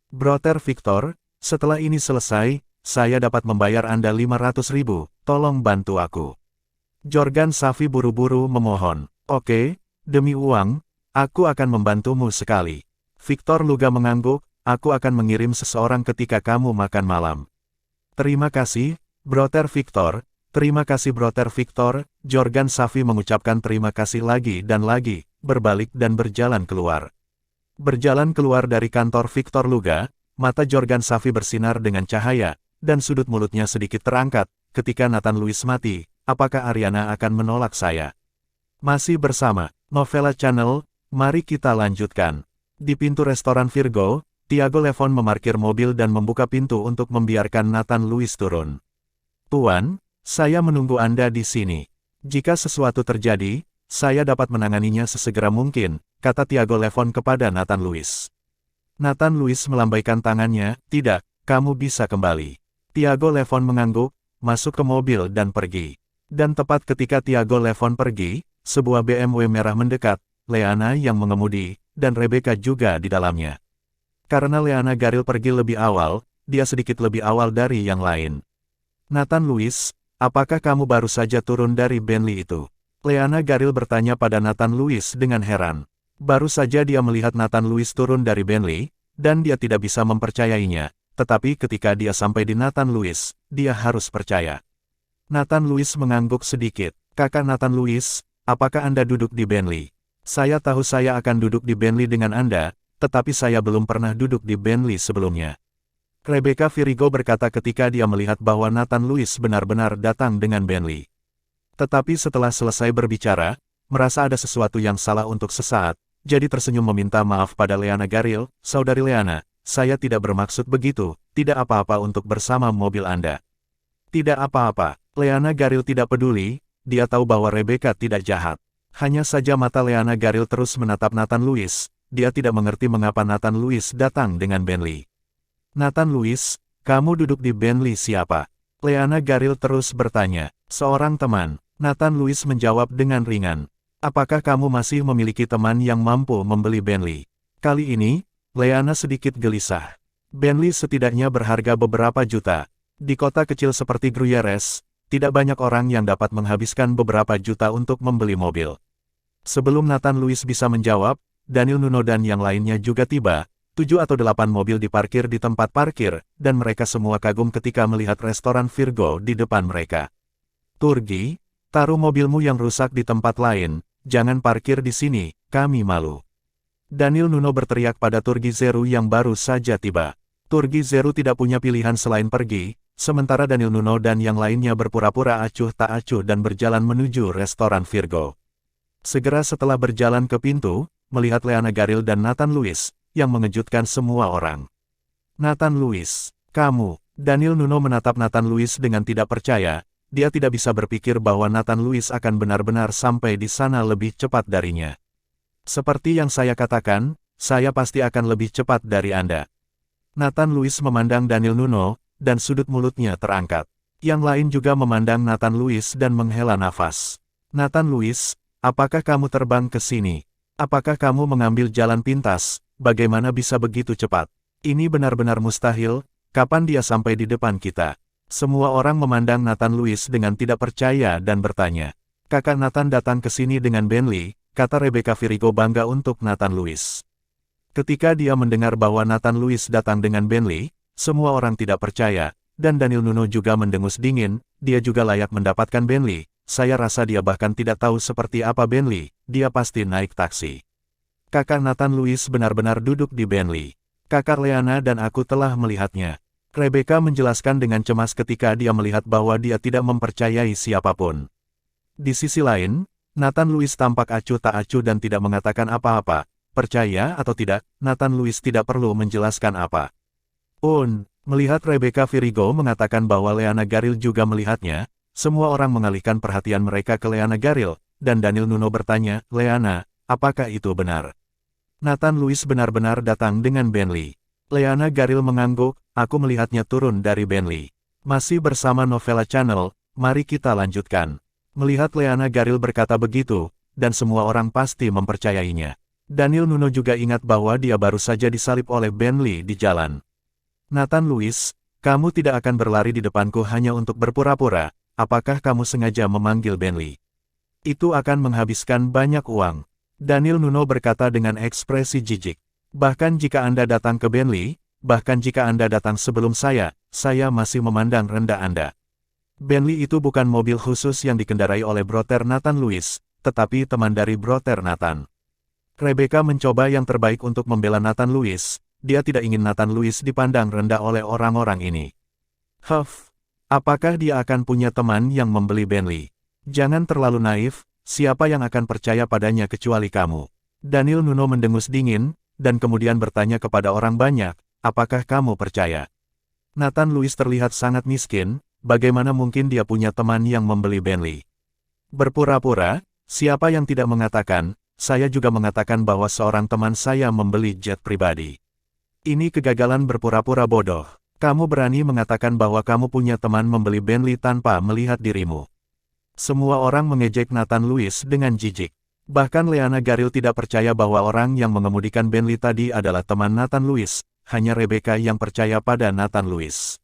Brother Victor, setelah ini selesai, saya dapat membayar Anda 500.000, tolong bantu aku." Jorgan Safi buru-buru memohon. "Oke, demi uang, aku akan membantumu sekali." Victor Luga mengangguk, "Aku akan mengirim seseorang ketika kamu makan malam." "Terima kasih, Brother Victor." "Terima kasih Brother Victor." Jorgan Safi mengucapkan terima kasih lagi dan lagi, berbalik dan berjalan keluar. Berjalan keluar dari kantor Victor Luga, mata Jorgan Safi bersinar dengan cahaya, dan sudut mulutnya sedikit terangkat, ketika Nathan Lewis mati, apakah Ariana akan menolak saya? Masih bersama Novela Channel, mari kita lanjutkan. Di pintu restoran Virgo, Tiago Levon memarkir mobil dan membuka pintu untuk membiarkan Nathan Lewis turun. "Tuan, saya menunggu Anda di sini. Jika sesuatu terjadi, saya dapat menanganinya sesegera mungkin," kata Tiago Levon kepada Nathan Lewis. Nathan Lewis melambaikan tangannya, "Tidak, kamu bisa kembali." Tiago Levon mengangguk, masuk ke mobil dan pergi. Dan tepat ketika Tiago Levon pergi, sebuah BMW merah mendekat, Leana yang mengemudi, dan Rebecca juga di dalamnya. Karena Leana Garil pergi lebih awal, dia sedikit lebih awal dari yang lain. "Nathan Lewis, apakah kamu baru saja turun dari Bentley itu?" Leana Garil bertanya pada Nathan Lewis dengan heran. Baru saja dia melihat Nathan Lewis turun dari Bentley, dan dia tidak bisa mempercayainya, tetapi ketika dia sampai di Nathan Lewis, dia harus percaya. Nathan Lewis mengangguk sedikit. "Kakak Nathan Lewis, apakah Anda duduk di Bentley?" "Saya tahu saya akan duduk di Bentley dengan Anda, tetapi saya belum pernah duduk di Bentley sebelumnya," Rebecca Virgo berkata ketika dia melihat bahwa Nathan Lewis benar-benar datang dengan Bentley. Tetapi setelah selesai berbicara, merasa ada sesuatu yang salah untuk sesaat, jadi tersenyum meminta maaf pada Leana Garil. "Saudari Leana, saya tidak bermaksud begitu, tidak apa-apa untuk bersama mobil Anda." "Tidak apa-apa." Leana Garil tidak peduli, dia tahu bahwa Rebecca tidak jahat. Hanya saja mata Leana Garil terus menatap Nathan Lewis, dia tidak mengerti mengapa Nathan Lewis datang dengan Bentley. "Nathan Lewis, kamu duduk di Bentley siapa?" Leana Garil terus bertanya. "Seorang teman." Nathan Lewis menjawab dengan ringan. "Apakah kamu masih memiliki teman yang mampu membeli Bentley?" Kali ini, Leana sedikit gelisah. Bentley setidaknya berharga beberapa juta. Di kota kecil seperti Gruyères, tidak banyak orang yang dapat menghabiskan beberapa juta untuk membeli mobil. Sebelum Nathan Lewis bisa menjawab, Daniel Nuno dan yang lainnya juga tiba. 7 atau 8 mobil diparkir di tempat parkir, dan mereka semua kagum ketika melihat restoran Virgo di depan mereka. "Turgi, taruh mobilmu yang rusak di tempat lain, jangan parkir di sini, kami malu." Daniel Nuno berteriak pada Turgi Zeru yang baru saja tiba. Turgi Zeru tidak punya pilihan selain pergi, sementara Daniel Nuno dan yang lainnya berpura-pura acuh tak acuh dan berjalan menuju restoran Virgo. Segera setelah berjalan ke pintu, melihat Leana Garil dan Nathan Lewis, yang mengejutkan semua orang. Nathan Lewis, kamu. Daniel Nuno menatap Nathan Lewis dengan tidak percaya. Dia tidak bisa berpikir bahwa Nathan Lewis akan benar-benar sampai di sana lebih cepat darinya. Seperti yang saya katakan, saya pasti akan lebih cepat dari Anda. Nathan Lewis memandang Daniel Nuno, dan sudut mulutnya terangkat. Yang lain juga memandang Nathan Lewis dan menghela nafas. Nathan Lewis, apakah kamu terbang ke sini? Apakah kamu mengambil jalan pintas? Bagaimana bisa begitu cepat? Ini benar-benar mustahil. Kapan dia sampai di depan kita? Semua orang memandang Nathan Lewis dengan tidak percaya dan bertanya. Kakak Nathan datang ke sini dengan Bentley, kata Rebecca Virigo bangga untuk Nathan Lewis. Ketika dia mendengar bahwa Nathan Lewis datang dengan Bentley, semua orang tidak percaya, dan Daniel Nuno juga mendengus dingin, dia juga layak mendapatkan Bentley. Saya rasa dia bahkan tidak tahu seperti apa Bentley, dia pasti naik taksi. Kakak Nathan Lewis benar-benar duduk di Bentley. Kakak Leana dan aku telah melihatnya. Rebecca menjelaskan dengan cemas ketika dia melihat bahwa dia tidak mempercayai siapapun. Di sisi lain, Nathan Lewis tampak acuh tak acuh dan tidak mengatakan apa-apa. Percaya atau tidak, Nathan Lewis tidak perlu menjelaskan apa. Melihat Rebecca Virigo mengatakan bahwa Leana Garil juga melihatnya, semua orang mengalihkan perhatian mereka ke Leana Garil, dan Daniel Nuno bertanya, Leana, apakah itu benar? Nathan Lewis benar-benar datang dengan Bentley. Leana Garil mengangguk, aku melihatnya turun dari Bentley. Masih bersama Novella Channel, mari kita lanjutkan. Melihat Leana Garil berkata begitu, dan semua orang pasti mempercayainya. Daniel Nuno juga ingat bahwa dia baru saja disalib oleh Bentley di jalan. Nathan Lewis, kamu tidak akan berlari di depanku hanya untuk berpura-pura, apakah kamu sengaja memanggil Bentley? Itu akan menghabiskan banyak uang. Daniel Nuno berkata dengan ekspresi jijik. Bahkan jika Anda datang ke Bentley, bahkan jika Anda datang sebelum saya masih memandang rendah Anda. Bentley itu bukan mobil khusus yang dikendarai oleh Brother Nathan Lewis, tetapi teman dari Brother Nathan. Rebecca mencoba yang terbaik untuk membela Nathan Lewis, dia tidak ingin Nathan Lewis dipandang rendah oleh orang-orang ini. Apakah dia akan punya teman yang membeli Bentley? Jangan terlalu naif, siapa yang akan percaya padanya kecuali kamu? Daniel Nuno mendengus dingin, dan kemudian bertanya kepada orang banyak, apakah kamu percaya? Nathan Lewis terlihat sangat miskin, bagaimana mungkin dia punya teman yang membeli Bentley? Berpura-pura, siapa yang tidak mengatakan, saya juga mengatakan bahwa seorang teman saya membeli jet pribadi. Ini kegagalan berpura-pura bodoh. Kamu berani mengatakan bahwa kamu punya teman membeli Bentley tanpa melihat dirimu. Semua orang mengejek Nathan Lewis dengan jijik. Bahkan Leana Garil tidak percaya bahwa orang yang mengemudikan Bentley tadi adalah teman Nathan Lewis, hanya Rebecca yang percaya pada Nathan Lewis.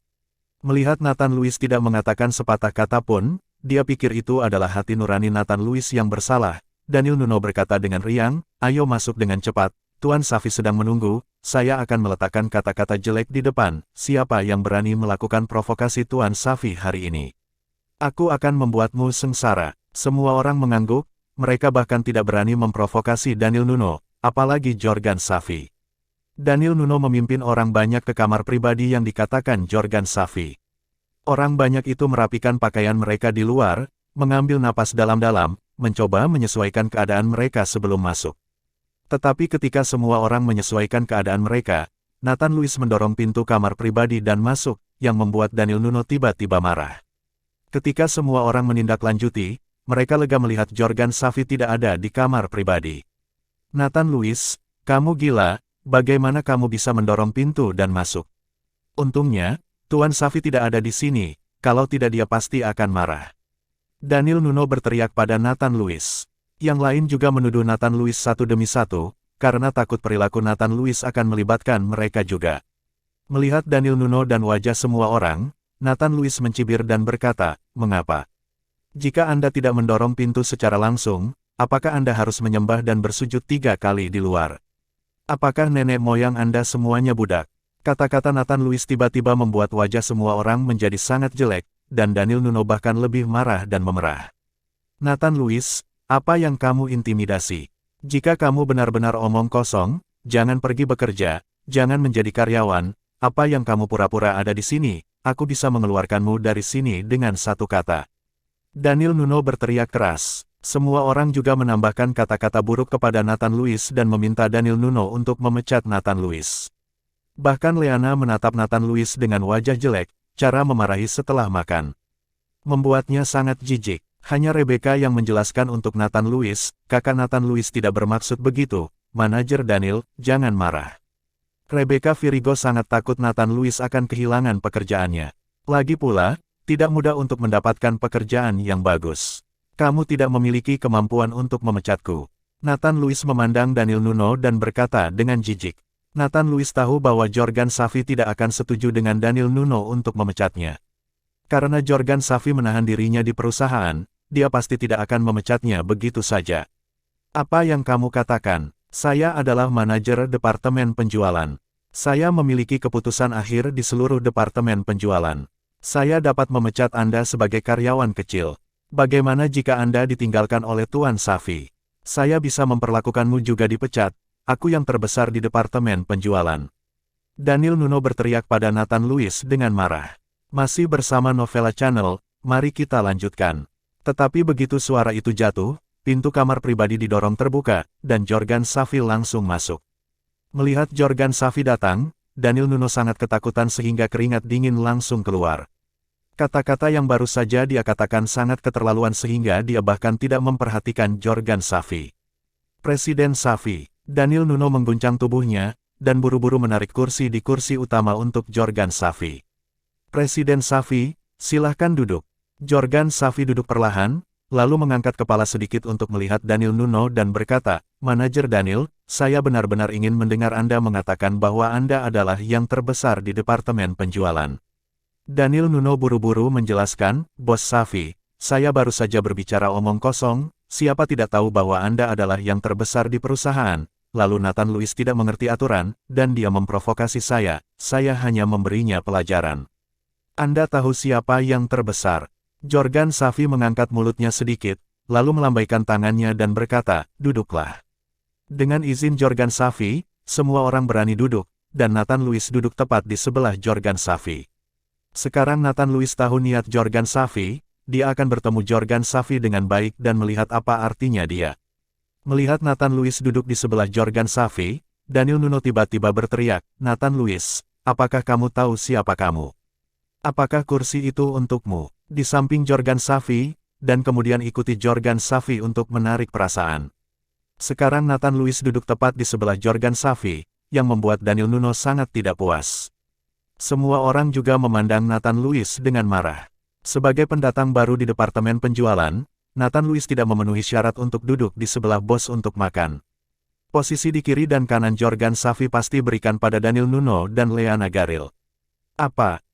Melihat Nathan Lewis tidak mengatakan sepatah kata pun, dia pikir itu adalah hati nurani Nathan Lewis yang bersalah. Daniel Nuno berkata dengan riang, ayo masuk dengan cepat, Tuan Safi sedang menunggu, saya akan meletakkan kata-kata jelek di depan, siapa yang berani melakukan provokasi Tuan Safi hari ini. Aku akan membuatmu sengsara. Semua orang mengangguk. Mereka bahkan tidak berani memprovokasi Daniel Nuno, apalagi Jorgan Safi. Daniel Nuno memimpin orang banyak ke kamar pribadi yang dikatakan Jorgan Safi. Orang banyak itu merapikan pakaian mereka di luar, mengambil napas dalam-dalam, mencoba menyesuaikan keadaan mereka sebelum masuk. Tetapi ketika semua orang menyesuaikan keadaan mereka, Nathan Lewis mendorong pintu kamar pribadi dan masuk, yang membuat Daniel Nuno tiba-tiba marah. Ketika semua orang menindaklanjuti, mereka lega melihat Jorgan Safi tidak ada di kamar pribadi. Nathan Lewis, kamu gila, bagaimana kamu bisa mendorong pintu dan masuk? Untungnya, Tuan Safi tidak ada di sini, kalau tidak dia pasti akan marah. Daniel Nuno berteriak pada Nathan Lewis. Yang lain juga menuduh Nathan Lewis satu demi satu, karena takut perilaku Nathan Lewis akan melibatkan mereka juga. Melihat Daniel Nuno dan wajah semua orang, Nathan Lewis mencibir dan berkata, mengapa? Jika Anda tidak mendorong pintu secara langsung, apakah Anda harus menyembah dan bersujud 3 kali di luar? Apakah nenek moyang Anda semuanya budak? Kata-kata Nathan Lewis tiba-tiba membuat wajah semua orang menjadi sangat jelek, dan Daniel Nuno bahkan lebih marah dan memerah. Nathan Lewis, apa yang kamu intimidasi? Jika kamu benar-benar omong kosong, jangan pergi bekerja, jangan menjadi karyawan, apa yang kamu pura-pura ada di sini, aku bisa mengeluarkanmu dari sini dengan satu kata. Daniel Nuno berteriak keras. Semua orang juga menambahkan kata-kata buruk kepada Nathan Lewis dan meminta Daniel Nuno untuk memecat Nathan Lewis. Bahkan Leana menatap Nathan Lewis dengan wajah jelek, cara memarahi setelah makan. Membuatnya sangat jijik. Hanya Rebecca yang menjelaskan untuk Nathan Lewis, kakak Nathan Lewis tidak bermaksud begitu, manajer Daniel, jangan marah. Rebecca Virigo sangat takut Nathan Lewis akan kehilangan pekerjaannya. Lagi pula, tidak mudah untuk mendapatkan pekerjaan yang bagus. Kamu tidak memiliki kemampuan untuk memecatku. Nathan Lewis memandang Daniel Nuno dan berkata dengan jijik. Nathan Lewis tahu bahwa Jorgan Safi tidak akan setuju dengan Daniel Nuno untuk memecatnya. Karena Jorgan Safi menahan dirinya di perusahaan, dia pasti tidak akan memecatnya begitu saja. Apa yang kamu katakan? Saya adalah manajer departemen penjualan. Saya memiliki keputusan akhir di seluruh departemen penjualan. Saya dapat memecat Anda sebagai karyawan kecil. Bagaimana jika Anda ditinggalkan oleh Tuan Safi? Saya bisa memperlakukanmu juga dipecat, aku yang terbesar di departemen penjualan. Daniel Nuno berteriak pada Nathan Lewis dengan marah. Masih bersama Novella Channel, mari kita lanjutkan. Tetapi begitu suara itu jatuh, pintu kamar pribadi didorong terbuka, dan Jorgan Safi langsung masuk. Melihat Jorgan Safi datang, Daniel Nuno sangat ketakutan sehingga keringat dingin langsung keluar. Kata-kata yang baru saja dia katakan sangat keterlaluan sehingga dia bahkan tidak memperhatikan Jorgan Safi. Presiden Safi, Daniel Nuno mengguncang tubuhnya, dan buru-buru menarik kursi di kursi utama untuk Jorgan Safi. Presiden Safi, silahkan duduk. Jorgan Safi duduk perlahan, lalu mengangkat kepala sedikit untuk melihat Daniel Nuno dan berkata, Manajer Daniel, saya benar-benar ingin mendengar Anda mengatakan bahwa Anda adalah yang terbesar di departemen penjualan. Daniel Nuno buru-buru menjelaskan, Bos Safi, saya baru saja berbicara omong kosong, siapa tidak tahu bahwa Anda adalah yang terbesar di perusahaan. Lalu Nathan Lewis tidak mengerti aturan, dan dia memprovokasi saya hanya memberinya pelajaran. Anda tahu siapa yang terbesar? Jorgan Safi mengangkat mulutnya sedikit, lalu melambaikan tangannya dan berkata, duduklah. Dengan izin Jorgan Safi, semua orang berani duduk, dan Nathan Lewis duduk tepat di sebelah Jorgan Safi. Sekarang Nathan Lewis tahu niat Jorgan Safi, dia akan bertemu Jorgan Safi dengan baik dan melihat apa artinya dia. Melihat Nathan Lewis duduk di sebelah Jorgan Safi, Daniel Nuno tiba-tiba berteriak, Nathan Lewis, apakah kamu tahu siapa kamu? Apakah kursi itu untukmu? Di samping Jorgan Safi, dan kemudian ikuti Jorgan Safi untuk menarik perasaan. Sekarang Nathan Lewis duduk tepat di sebelah Jorgan Safi, yang membuat Daniel Nuno sangat tidak puas. Semua orang juga memandang Nathan Lewis dengan marah. Sebagai pendatang baru di departemen penjualan, Nathan Lewis tidak memenuhi syarat untuk duduk di sebelah bos untuk makan. Posisi di kiri dan kanan Jorgan Safi pasti berikan pada Daniel Nuno dan Leana Garil.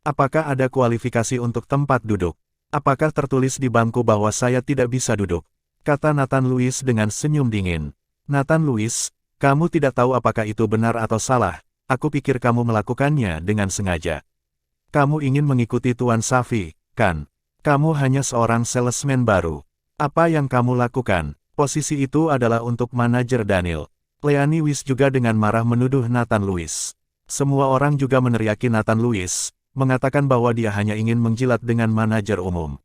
Apakah ada kualifikasi untuk tempat duduk? Apakah tertulis di bangku bahwa saya tidak bisa duduk? Kata Nathan Lewis dengan senyum dingin. Nathan Lewis, kamu tidak tahu apakah itu benar atau salah. Aku pikir kamu melakukannya dengan sengaja. Kamu ingin mengikuti Tuan Safi, kan? Kamu hanya seorang salesman baru. Apa yang kamu lakukan? Posisi itu adalah untuk manajer Daniel. Leana Lewis juga dengan marah menuduh Nathan Lewis. Semua orang juga meneriaki Nathan Lewis, mengatakan bahwa dia hanya ingin menjilat dengan manajer umum.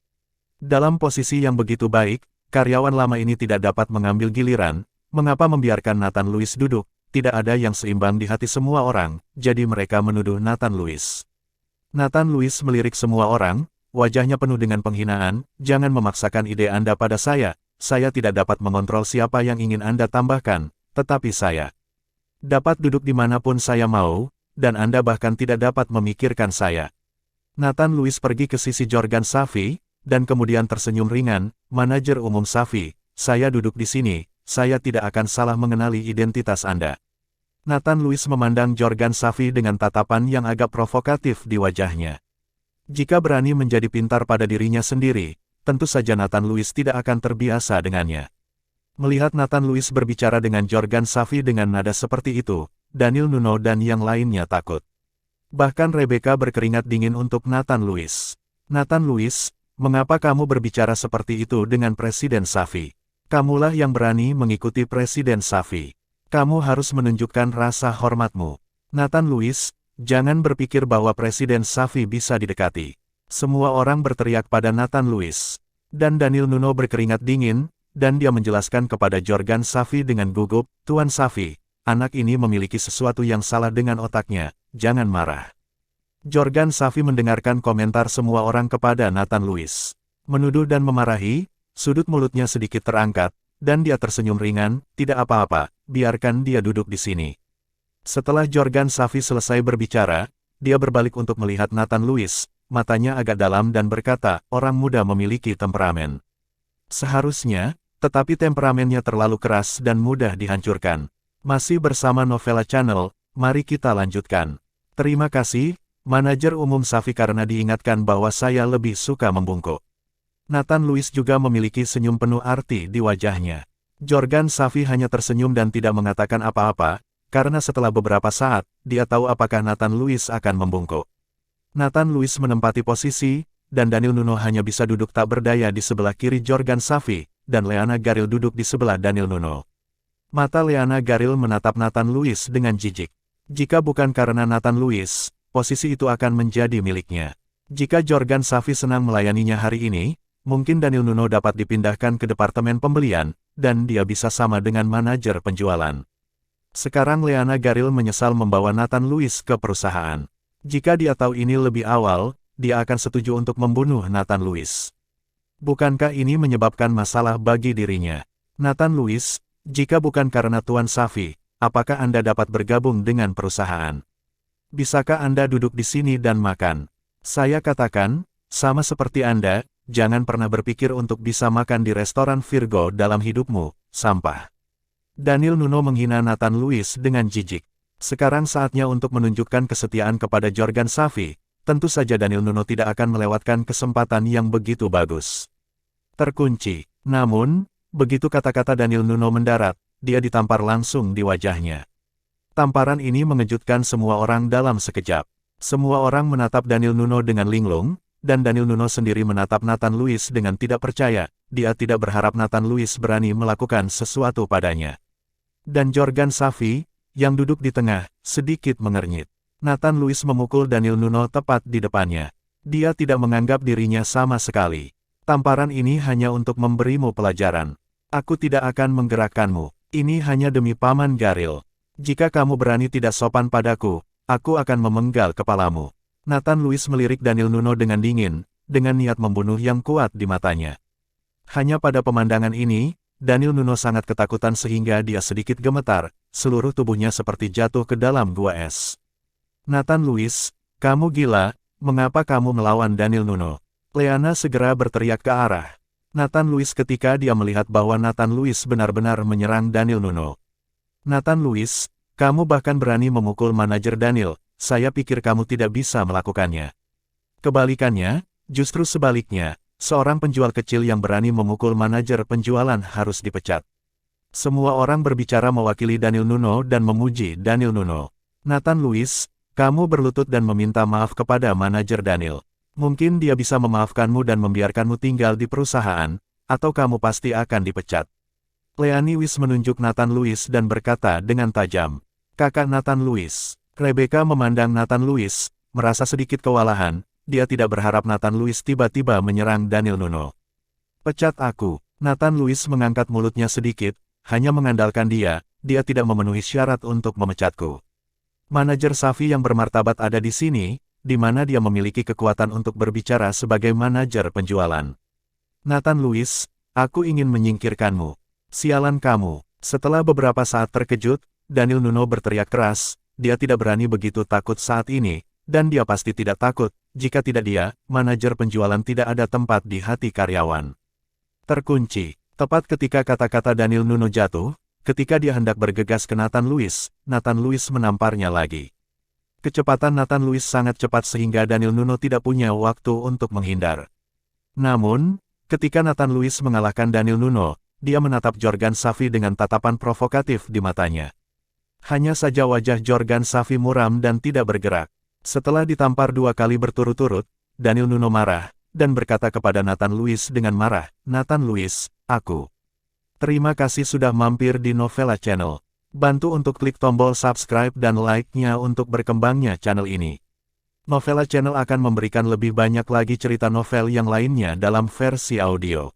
Dalam posisi yang begitu baik, karyawan lama ini tidak dapat mengambil giliran, mengapa membiarkan Nathan Lewis duduk? Tidak ada yang seimbang di hati semua orang, jadi mereka menuduh Nathan Lewis. Nathan Lewis melirik semua orang, wajahnya penuh dengan penghinaan, jangan memaksakan ide Anda pada saya tidak dapat mengontrol siapa yang ingin Anda tambahkan, tetapi saya dapat duduk dimanapun saya mau, dan Anda bahkan tidak dapat memikirkan saya. Nathan Lewis pergi ke sisi Jorgan Safi, dan kemudian tersenyum ringan, manajer umum Safi, saya duduk di sini, saya tidak akan salah mengenali identitas Anda. Nathan Lewis memandang Jorgan Safi dengan tatapan yang agak provokatif di wajahnya. Jika berani menjadi pintar pada dirinya sendiri, tentu saja Nathan Lewis tidak akan terbiasa dengannya. Melihat Nathan Lewis berbicara dengan Jorgan Safi dengan nada seperti itu, Daniel Nuno dan yang lainnya takut. Bahkan Rebecca berkeringat dingin untuk Nathan Lewis. Nathan Lewis, mengapa kamu berbicara seperti itu dengan Presiden Safi? Kamulah yang berani mengikuti Presiden Safi. Kamu harus menunjukkan rasa hormatmu. Nathan Lewis, jangan berpikir bahwa Presiden Safi bisa didekati. Semua orang berteriak pada Nathan Lewis. Dan Daniel Nuno berkeringat dingin, dan dia menjelaskan kepada Jorgan Safi dengan gugup, Tuan Safi, anak ini memiliki sesuatu yang salah dengan otaknya, jangan marah. Jorgan Safi mendengarkan komentar semua orang kepada Nathan Lewis. Menuduh dan memarahi, sudut mulutnya sedikit terangkat, dan dia tersenyum ringan, tidak apa-apa, biarkan dia duduk di sini. Setelah Jorgan Safi selesai berbicara, dia berbalik untuk melihat Nathan Lewis, matanya agak dalam dan berkata, orang muda memiliki temperamen. Seharusnya, tetapi temperamennya terlalu keras dan mudah dihancurkan. Masih bersama Novela Channel, mari kita lanjutkan. Terima kasih, Manajer Umum Safi karena diingatkan bahwa saya lebih suka membungkuk. Nathan Lewis juga memiliki senyum penuh arti di wajahnya. Jorgan Safi hanya tersenyum dan tidak mengatakan apa-apa, karena setelah beberapa saat, dia tahu apakah Nathan Lewis akan membungkuk. Nathan Lewis menempati posisi, dan Daniel Nuno hanya bisa duduk tak berdaya di sebelah kiri Jorgan Safi, dan Leana Garil duduk di sebelah Daniel Nuno. Mata Leana Garil menatap Nathan Lewis dengan jijik. Jika bukan karena Nathan Lewis, posisi itu akan menjadi miliknya. Jika Jorgan Safi senang melayaninya hari ini, mungkin Daniel Nuno dapat dipindahkan ke departemen pembelian, dan dia bisa sama dengan manajer penjualan. Sekarang Leana Garil menyesal membawa Nathan Lewis ke perusahaan. Jika dia tahu ini lebih awal, dia akan setuju untuk membunuh Nathan Lewis. Bukankah ini menyebabkan masalah bagi dirinya? Nathan Lewis, jika bukan karena Tuan Safi, apakah Anda dapat bergabung dengan perusahaan? Bisakah Anda duduk di sini dan makan? Saya katakan, sama seperti Anda, jangan pernah berpikir untuk bisa makan di restoran Virgo dalam hidupmu, sampah. Daniel Nuno menghina Nathan Lewis dengan jijik. Sekarang saatnya untuk menunjukkan kesetiaan kepada Jorgan Safi. Tentu saja Daniel Nuno tidak akan melewatkan kesempatan yang begitu bagus. Terkunci. Namun, begitu kata-kata Daniel Nuno mendarat, dia ditampar langsung di wajahnya. Tamparan ini mengejutkan semua orang dalam sekejap. Semua orang menatap Daniel Nuno dengan linglung, dan Daniel Nuno sendiri menatap Nathan Lewis dengan tidak percaya. Dia tidak berharap Nathan Lewis berani melakukan sesuatu padanya. Dan Jorgan Safi, yang duduk di tengah, sedikit mengernyit. Nathan Lewis memukul Daniel Nuno tepat di depannya. Dia tidak menganggap dirinya sama sekali. Tamparan ini hanya untuk memberimu pelajaran. Aku tidak akan menggerakkanmu. Ini hanya demi Paman Garil. Jika kamu berani tidak sopan padaku, aku akan memenggal kepalamu. Nathan Lewis melirik Daniel Nuno dengan dingin, dengan niat membunuh yang kuat di matanya. Hanya pada pemandangan ini, Daniel Nuno sangat ketakutan sehingga dia sedikit gemetar, seluruh tubuhnya seperti jatuh ke dalam gua es. Nathan Lewis, kamu gila, mengapa kamu melawan Daniel Nuno? Leana segera berteriak ke arah Nathan Lewis ketika dia melihat bahwa Nathan Lewis benar-benar menyerang Daniel Nuno. Nathan Lewis, kamu bahkan berani memukul manajer Daniel, saya pikir kamu tidak bisa melakukannya. Kebalikannya, justru sebaliknya, seorang penjual kecil yang berani memukul manajer penjualan harus dipecat. Semua orang berbicara mewakili Daniel Nuno dan memuji Daniel Nuno. Nathan Lewis, kamu berlutut dan meminta maaf kepada manajer Daniel. Mungkin dia bisa memaafkanmu dan membiarkanmu tinggal di perusahaan, atau kamu pasti akan dipecat. Leana Lewis menunjuk Nathan Lewis dan berkata dengan tajam, kakak Nathan Lewis. Rebecca memandang Nathan Lewis, merasa sedikit kewalahan, dia tidak berharap Nathan Lewis tiba-tiba menyerang Daniel Nuno. Pecat aku. Nathan Lewis mengangkat mulutnya sedikit, hanya mengandalkan dia tidak memenuhi syarat untuk memecatku. Manajer Safi yang bermartabat ada di sini, di mana dia memiliki kekuatan untuk berbicara sebagai manajer penjualan. Nathan Lewis, aku ingin menyingkirkanmu. Sialan kamu. Setelah beberapa saat terkejut, Daniel Nuno berteriak keras, dia tidak berani begitu takut saat ini, dan dia pasti tidak takut, jika tidak dia, manajer penjualan tidak ada tempat di hati karyawan. Terkunci. Tepat ketika kata-kata Daniel Nuno jatuh, ketika dia hendak bergegas ke Nathan Lewis menamparnya lagi. Kecepatan Nathan Lewis sangat cepat sehingga Daniel Nuno tidak punya waktu untuk menghindar. Namun, ketika Nathan Lewis mengalahkan Daniel Nuno, dia menatap Jorgan Safi dengan tatapan provokatif di matanya. Hanya saja wajah Jorgan Safi muram dan tidak bergerak. Setelah ditampar 2 kali berturut-turut, Daniel Nuno marah, dan berkata kepada Nathan Lewis dengan marah, Nathan Lewis, aku. Terima kasih sudah mampir di Novela Channel. Bantu untuk klik tombol subscribe dan like-nya untuk berkembangnya channel ini. Novela Channel akan memberikan lebih banyak lagi cerita novel yang lainnya dalam versi audio.